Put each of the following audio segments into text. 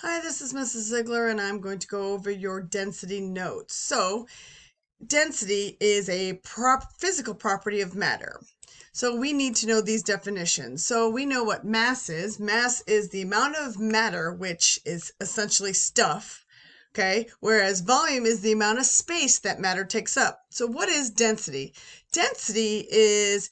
Hi, this is Mrs. Ziegler, and I'm going to go over your density notes. So, density is a physical property of matter. So, we need to know these definitions. So, we know what mass is. Mass is the amount of matter, which is essentially stuff. Okay, whereas volume is the amount of space that matter takes up. So, what is density? Density is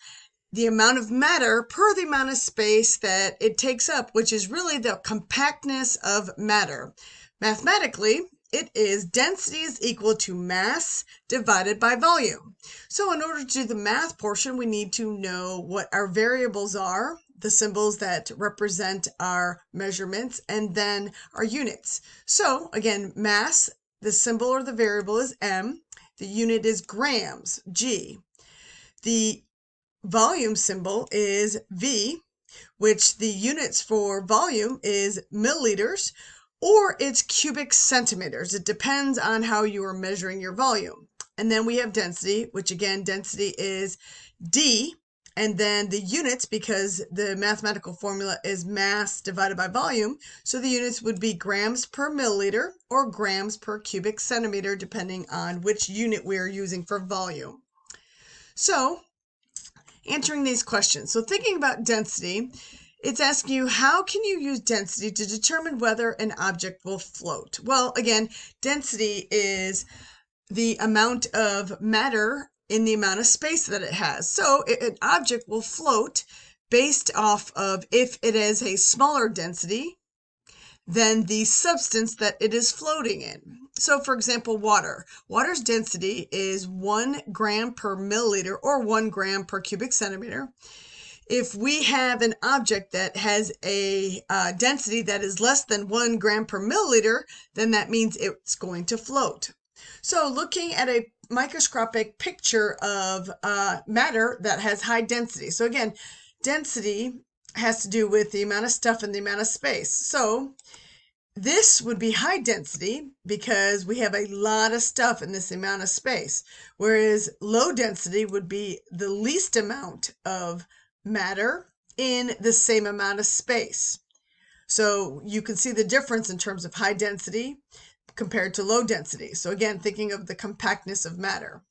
the amount of matter per the amount of space that it takes up, which is really the compactness of matter. Mathematically, it is density is equal to mass divided by volume. So in order to do the math portion, we need to know what our variables are, the symbols that represent our measurements, and then our units. So again, mass, the symbol or the variable is m, the unit is grams, g. The volume symbol is V, which the units for volume is milliliters, or it's cubic centimeters. It depends on how you are measuring your volume. And then we have density, which again, density is D, and then the units, because the mathematical formula is mass divided by volume, so the units would be grams per milliliter or grams per cubic centimeter, depending on which unit we are using for volume. So answering these questions. So thinking about density, it's asking you, how can you use density to determine whether an object will float? Well, again, density is the amount of matter in the amount of space that it has. So an object will float based off of if it is a smaller density than the substance that it is floating in. So for example, water. Water's density is 1 gram per milliliter or 1 gram per cubic centimeter. If we have an object that has a density that is less than 1 gram per milliliter, then that means it's going to float. So looking at a microscopic picture of matter that has high density. So again, density has to do with the amount of stuff and the amount of space. So this would be high density because we have a lot of stuff in this amount of space, whereas low density would be the least amount of matter in the same amount of space. So you can see the difference in terms of high density compared to low density. So again, thinking of the compactness of matter.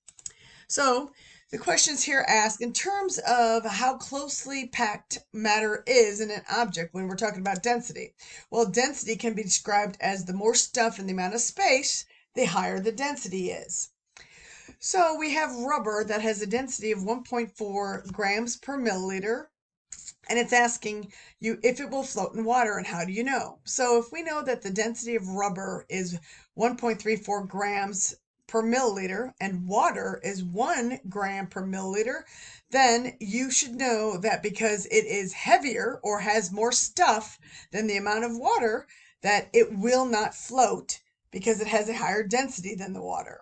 So the questions here ask, in terms of how closely packed matter is in an object when we're talking about density. Well, density can be described as the more stuff in the amount of space, the higher the density is. So we have rubber that has a density of 1.4 grams per milliliter, and it's asking you if it will float in water, and how do you know? So if we know that the density of rubber is 1.34 grams per milliliter and water is 1 gram per milliliter, then you should know that because it is heavier or has more stuff than the amount of water, that it will not float because it has a higher density than the water.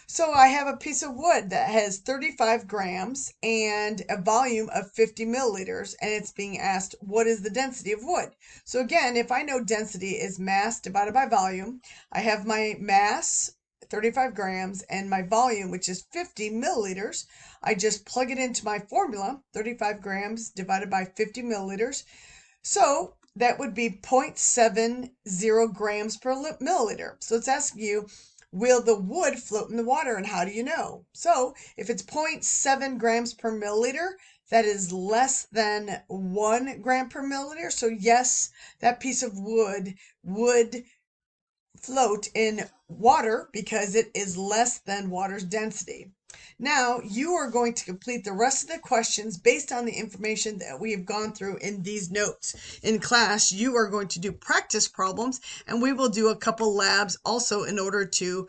So I have a piece of wood that has 35 grams and a volume of 50 milliliters, and it's being asked, what is the density of wood? So again, if I know density is mass divided by volume, I have my mass, 35 grams, and my volume, which is 50 milliliters. I just plug it into my formula, 35 grams divided by 50 milliliters. So that would be 0.70 grams per milliliter. So it's asking you, will the wood float in the water, and how do you know? So if it's 0.7 grams per milliliter, that is less than 1 gram per milliliter. So yes, that piece of wood would float in water because it is less than water's density. Now you are going to complete the rest of the questions based on the information that we have gone through in these notes. In class, you are going to do practice problems, and we will do a couple labs also in order to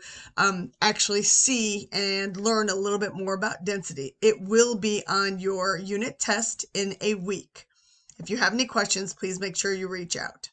actually see and learn a little bit more about density. It will be on your unit test in a week. If you have any questions, please make sure you reach out.